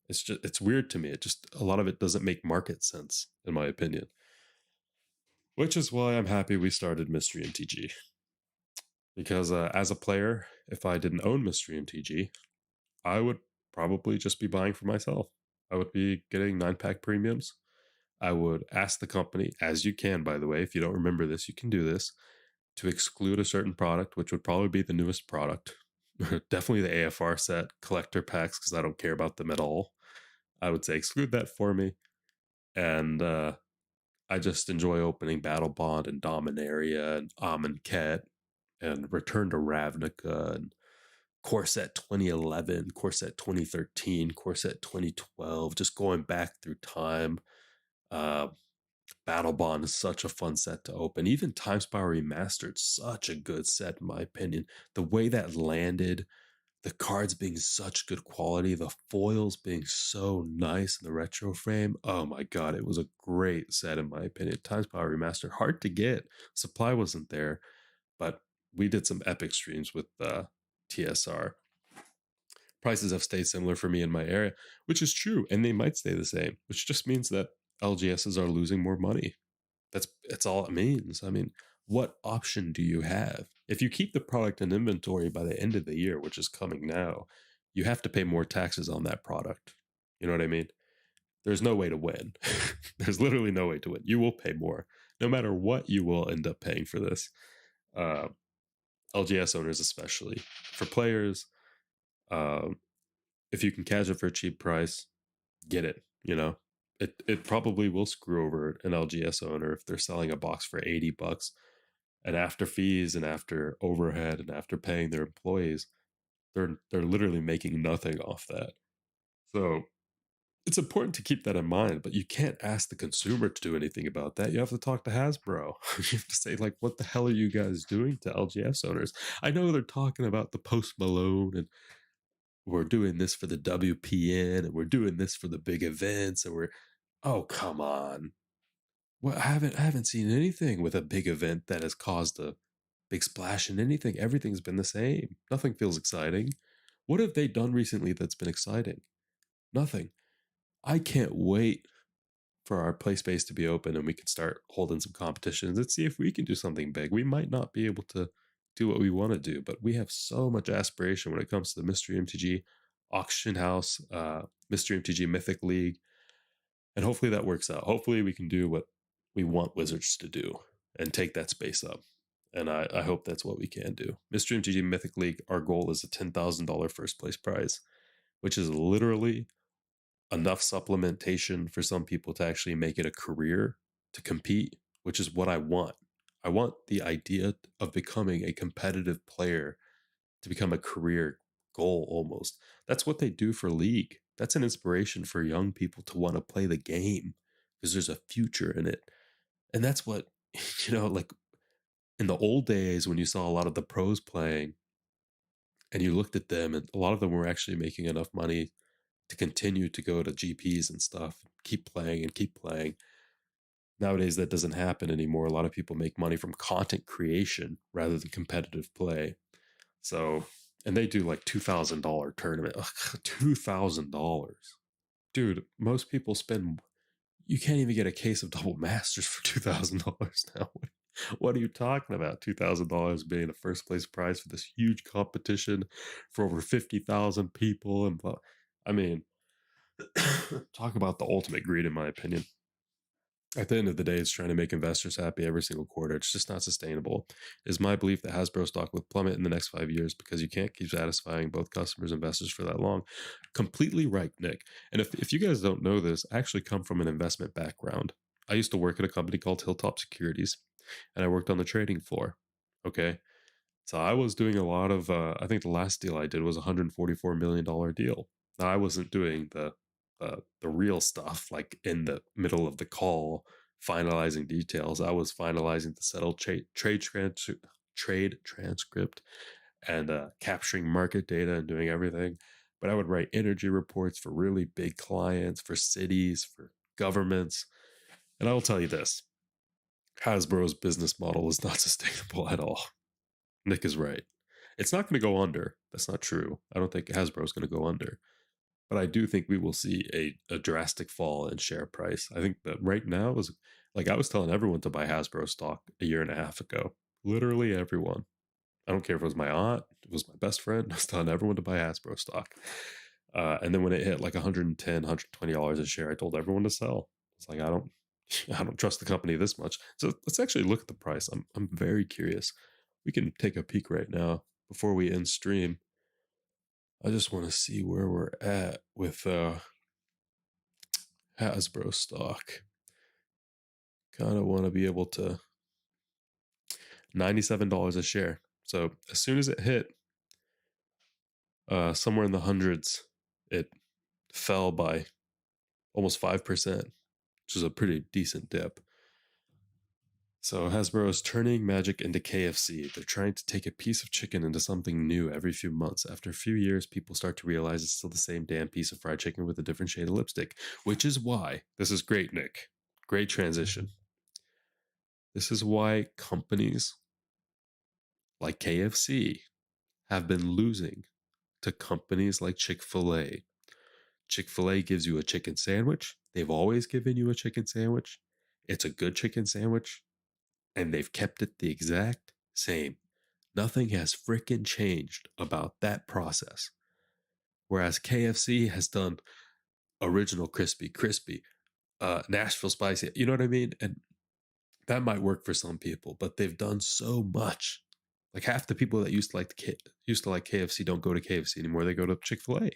It's weird to me. A lot of it doesn't make market sense, in my opinion. Which is why I'm happy we started Mystery MTG. Because as a player, if I didn't own Mystery MTG, I would probably just be buying for myself. I would be getting 9-pack premiums. I would ask the company, as you can, by the way, if you don't remember this, you can do this, to exclude a certain product, which would probably be the newest product. Definitely the AFR set, collector packs, because I don't care about them at all. I would say exclude that for me. And I just enjoy opening Battle Bond and Dominaria and Amonkhet and Return to Ravnica and Core Set 2011, Core Set 2013, Core Set 2012, just going back through time. Battle Bond is such a fun set to open. Even Time Spiral Remastered, such a good set in my opinion. The way that landed, the cards being such good quality, the foils being so nice in the retro frame. Oh my god, it was a great set in my opinion. Times Power Remastered, hard to get. Supply wasn't there, but we did some epic streams with TSR. Prices have stayed similar for me in my area, which is true, and they might stay the same, which just means that LGSs are losing more money. That's all it means. I mean, what option do you have? If you keep the product in inventory by the end of the year, which is coming now, you have to pay more taxes on that product. You know what I mean? There's no way to win. There's literally no way to win. You will pay more. No matter what, you will end up paying for this. Uh, LGS owners, especially. For players, um, if you can catch it for a cheap price, get it. You know, it probably will screw over an LGS owner if they're selling a box for $80, and after fees and after overhead and after paying their employees, they're literally making nothing off that. So it's important to keep that in mind, but you can't ask the consumer to do anything about that. You have to talk to Hasbro. You have to say, like, what the hell are you guys doing to LGS owners? I know they're talking about the Post Malone and we're doing this for the WPN and we're doing this for the big events and we're oh come on. Well, I haven't seen anything with a big event that has caused a big splash in anything. Everything's been the same. Nothing feels exciting. What have they done recently that's been exciting? Nothing. I can't wait for our play space to be open and we can start holding some competitions and see if we can do something big. We might not be able to do what we want to do, but we have so much aspiration when it comes to the Mystery MTG auction house, Mystery MTG Mythic League, and hopefully that works out. Hopefully we can do what we want Wizards to do and take that space up. And I hope that's what we can do. Mystery MTG Mythic League, our goal is a $10,000 first place prize, which is literally enough supplementation for some people to actually make it a career to compete, which is what I want. I want the idea of becoming a competitive player to become a career goal almost. That's what they do for League. That's an inspiration for young people to want to play the game because there's a future in it. And that's what, like in the old days when you saw a lot of the pros playing and you looked at them and a lot of them were actually making enough money to continue to go to GPs and stuff, keep playing and keep playing. Nowadays, that doesn't happen anymore. A lot of people make money from content creation rather than competitive play. So, and they do like $2,000 tournament. Ugh, $2,000. Dude, most people spend, you can't even get a case of double masters for $2,000 now. What are you talking about? $2,000 being a first place prize for this huge competition for over 50,000 people and blah. I mean, talk about the ultimate greed, in my opinion. At the end of the day, it's trying to make investors happy every single quarter. It's just not sustainable. It is my belief that Hasbro stock will plummet in the next 5 years because you can't keep satisfying both customers and investors for that long. Completely right, Nick. And if you guys don't know this, I actually come from an investment background. I used to work at a company called Hilltop Securities, and I worked on the trading floor. Okay. So I was doing a lot of, I think the last deal I did was a $144 million deal. Now, I wasn't doing the real stuff, like in the middle of the call, finalizing details. I was finalizing the settled trade transcript and capturing market data and doing everything. But I would write energy reports for really big clients, for cities, for governments. And I will tell you this, Hasbro's business model is not sustainable at all. Nick is right. It's not going to go under. That's not true. I don't think Hasbro is going to go under. But I do think we will see a drastic fall in share price. I think that right now is like I was telling everyone to buy Hasbro stock a year and a half ago. Literally everyone. I don't care if it was my aunt, it was my best friend. I was telling everyone to buy Hasbro stock. And then when it hit like $110, $120 a share, I told everyone to sell. It's like I don't trust the company this much. So let's actually look at the price. I'm very curious. We can take a peek right now before we end stream. I just want to see where we're at with Hasbro stock. Kind of want to be able to $97 a share. So as soon as it hit somewhere in the hundreds, it fell by almost 5%, which is a pretty decent dip. So Hasbro is turning Magic into KFC. They're trying to take a piece of chicken into something new every few months. After a few years, people start to realize it's still the same damn piece of fried chicken with a different shade of lipstick, which is why this is great, Nick. Great transition. This is why companies like KFC have been losing to companies like Chick-fil-A. Chick-fil-A gives you a chicken sandwich. They've always given you a chicken sandwich. It's a good chicken sandwich, and they've kept it the exact same. Nothing has frickin' changed about that process. Whereas KFC has done original crispy, Nashville spicy, you know what I mean? And that might work for some people, but they've done so much. Like half the people that used to like KFC don't go to KFC anymore. They go to Chick-fil-A.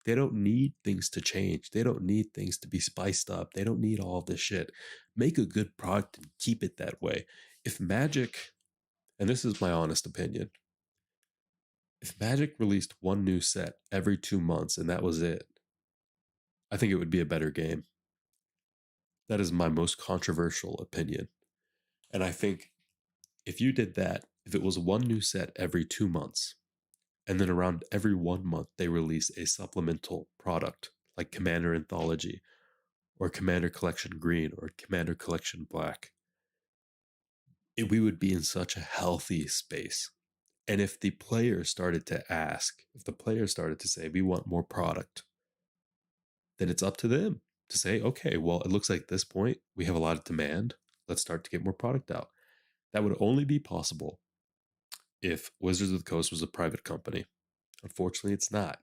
They don't need things to change. They don't need things to be spiced up. They don't need all of this shit. Make a good product and keep it that way. If Magic, and this is my honest opinion, if Magic released one new set every 2 months and that was it, I think it would be a better game. That is my most controversial opinion. And I think if you did that, if it was one new set every 2 months, and then around every 1 month they release a supplemental product like Commander Anthology or Commander Collection Green or Commander Collection Black, we would be in such a healthy space. And if the players started to ask, if the players started to say, we want more product, then it's up to them to say, okay, well, it looks like at this point we have a lot of demand. Let's start to get more product out. That would only be possible if Wizards of the Coast was a private company. Unfortunately, it's not.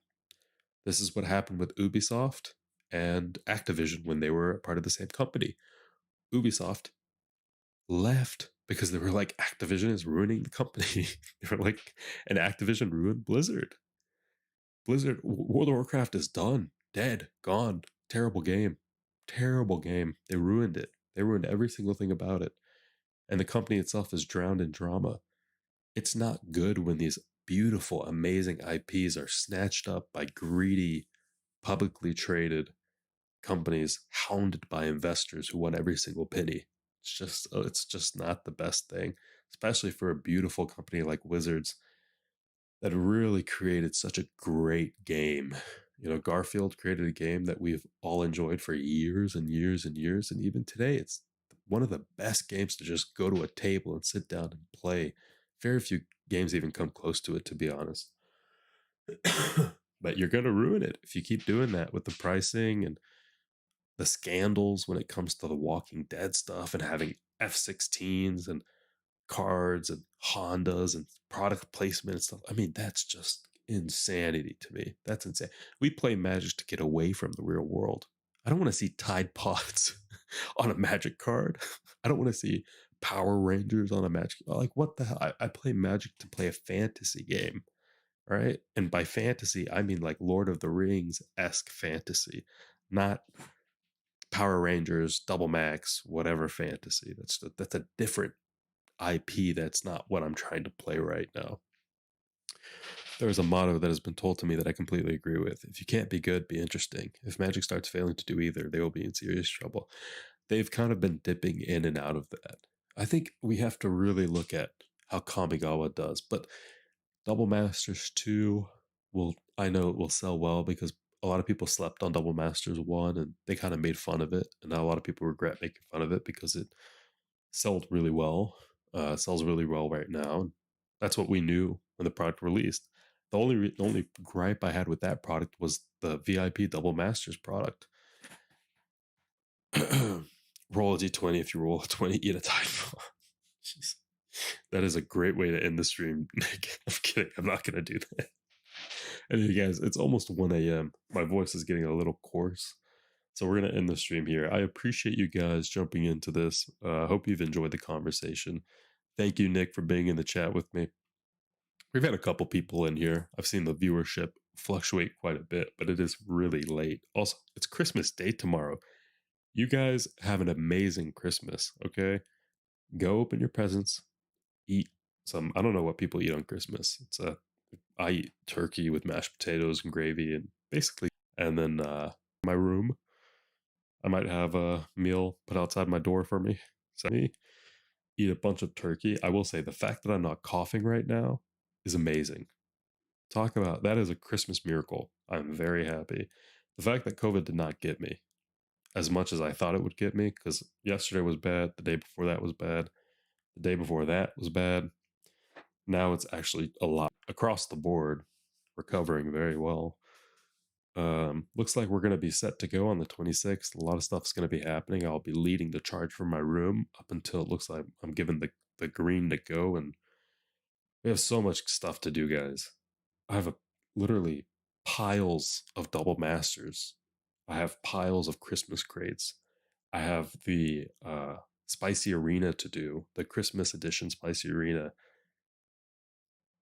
This is what happened with Ubisoft and Activision when they were part of the same company. Ubisoft left because they were like, Activision is ruining the company. They were like, and Activision ruined Blizzard. World of Warcraft is done, dead, gone. Terrible game. Terrible game. They ruined it. They ruined every single thing about it. And the company itself is drowned in drama. It's not good when these beautiful, amazing IPs are snatched up by greedy, publicly traded companies hounded by investors who want every single penny. It's just not the best thing, especially for a beautiful company like Wizards that really created such a great game. You know, Garfield created a game that we've all enjoyed for years and years and years. And even today, it's one of the best games to just go to a table and sit down and play. Very few games even come close to it, to be honest. But you're going to ruin it if you keep doing that with the pricing and the scandals when it comes to the Walking Dead stuff and having F-16s and cards and Hondas and product placement and stuff. I mean, that's just insanity to me. That's insane. We play Magic to get away from the real world. I don't want to see Tide Pods on a Magic card. I don't want to see Power Rangers on a Magic. Like, what the hell? I play Magic to play a fantasy game, right? And by fantasy, I mean like Lord of the Rings-esque fantasy, not Power Rangers, Double Max, whatever fantasy. That's a different IP. That's not what I'm trying to play right now. There's a motto that has been told to me that I completely agree with. If you can't be good, be interesting. If Magic starts failing to do either, they will be in serious trouble. They've kind of been dipping in and out of that. I think we have to really look at how Kamigawa does, but Double Masters 2 I know it will sell well because a lot of people slept on Double Masters 1 and they kind of made fun of it. And now a lot of people regret making fun of it because it sold really well. Sells really well right now. That's what we knew when the product released. The only gripe I had with that product was the VIP Double Masters product. Roll a d20. If you roll a 20, eat a Tide Pod. Jeez. That is a great way to end the stream, Nick. I'm kidding. I'm not going to do that. Anyway, guys, it's almost 1 a.m. My voice is getting a little coarse. So we're going to end the stream here. I appreciate you guys jumping into this. I hope you've enjoyed the conversation. Thank you, Nick, for being in the chat with me. We've had a couple people in here. I've seen the viewership fluctuate quite a bit, but it is really late. Also, it's Christmas Day tomorrow. You guys have an amazing Christmas, okay? Go open your presents, eat some, I don't know what people eat on Christmas. I eat turkey with mashed potatoes and gravy and basically, and then my room, I might have a meal put outside my door for me. So me, eat a bunch of turkey. I will say the fact that I'm not coughing right now is amazing. Talk about that is a Christmas miracle. I'm very happy. The fact that COVID did not get me as much as I thought it would get me, because yesterday was bad, the day before that was bad, the day before that was bad. Now it's actually a lot across the board, recovering very well. Looks like we're going to be set to go on the 26th. A lot of stuff's going to be happening. I'll be leading the charge from my room up until it looks like I'm given the green to go. And we have so much stuff to do, guys. I have literally piles of double masters. I have piles of Christmas crates. I have the Spicy Arena to do, the Christmas edition Spicy Arena.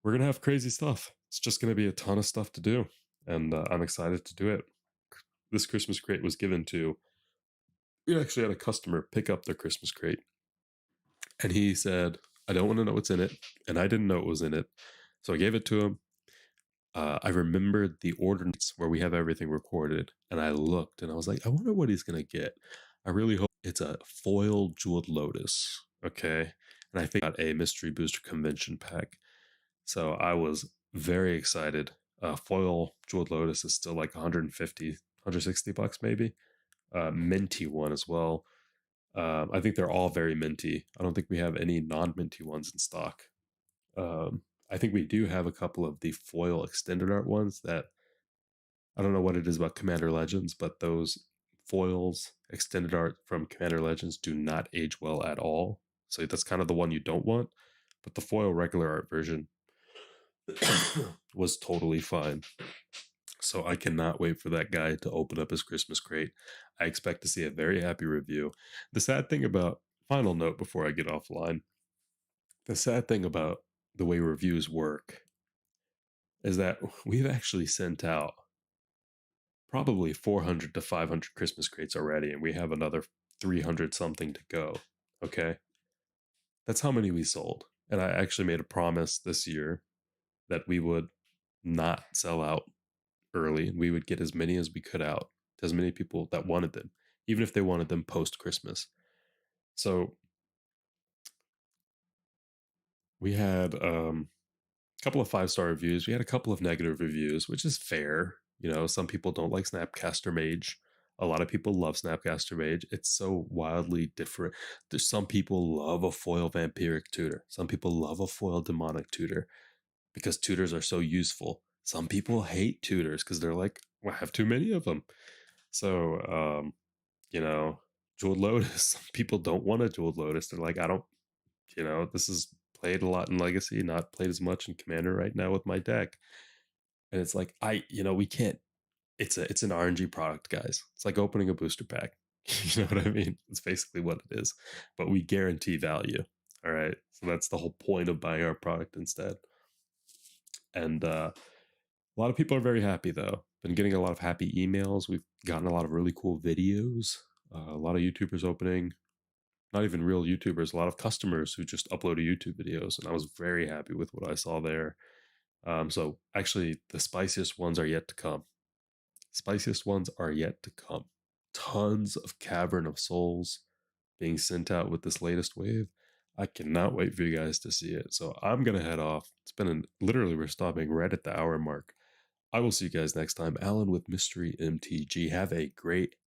We're going to have crazy stuff. It's just going to be a ton of stuff to do. And I'm excited to do it. This Christmas crate was given to, we actually had a customer pick up their Christmas crate. And he said, I don't want to know what's in it. And I didn't know what was in it. So I gave it to him. I remembered the ordinance where we have everything recorded. And I looked and I was like, I wonder what he's going to get. I really hope it's a foil jeweled lotus. Okay. And I think got a mystery booster convention pack. So I was very excited. Foil jeweled lotus is still like 150, 160 bucks maybe. Minty one as well. I think they're all very minty. I don't think we have any non-minty ones in stock. I think we do have a couple of the foil extended art ones that I don't know what it is about Commander Legends, but those foils extended art from Commander Legends do not age well at all. So that's kind of the one you don't want. But the foil regular art version was totally fine. So I cannot wait for that guy to open up his Christmas crate. I expect to see a very happy review. The sad thing about, final note before I get offline, the sad thing about the way reviews work is that we've actually sent out probably 400 to 500 Christmas crates already, and we have another 300 something to go. Okay. That's how many we sold. And I actually made a promise this year that we would not sell out early. We would get as many as we could out to as many people that wanted them, even if they wanted them post Christmas. So we had a couple of 5-star reviews. We had a couple of negative reviews, which is fair. You know, some people don't like Snapcaster Mage. A lot of people love Snapcaster Mage. It's so wildly different. There's some people love a foil vampiric tutor. Some people love a foil demonic tutor because tutors are so useful. Some people hate tutors because they're like, well, I have too many of them. So, you know, Jeweled Lotus, some people don't want a Jeweled Lotus. They're like, I don't, you know, this is played a lot in Legacy, not played as much in Commander right now with my deck. And it's like, we can't, it's an RNG product, guys. It's like opening a booster pack. You know what I mean? It's basically what it is. But we guarantee value. All right. So that's the whole point of buying our product instead. And a lot of people are very happy though. Been getting a lot of happy emails. We've gotten a lot of really cool videos. A lot of YouTubers opening, not even real YouTubers, a lot of customers who just uploaded YouTube videos. And I was very happy with what I saw there. So actually the spiciest ones are yet to come. Spiciest ones are yet to come. Tons of Cavern of Souls being sent out with this latest wave. I cannot wait for you guys to see it. So I'm going to head off. It's been literally, we're stopping right at the hour mark. I will see you guys next time. Alan with Mystery MTG. Have a great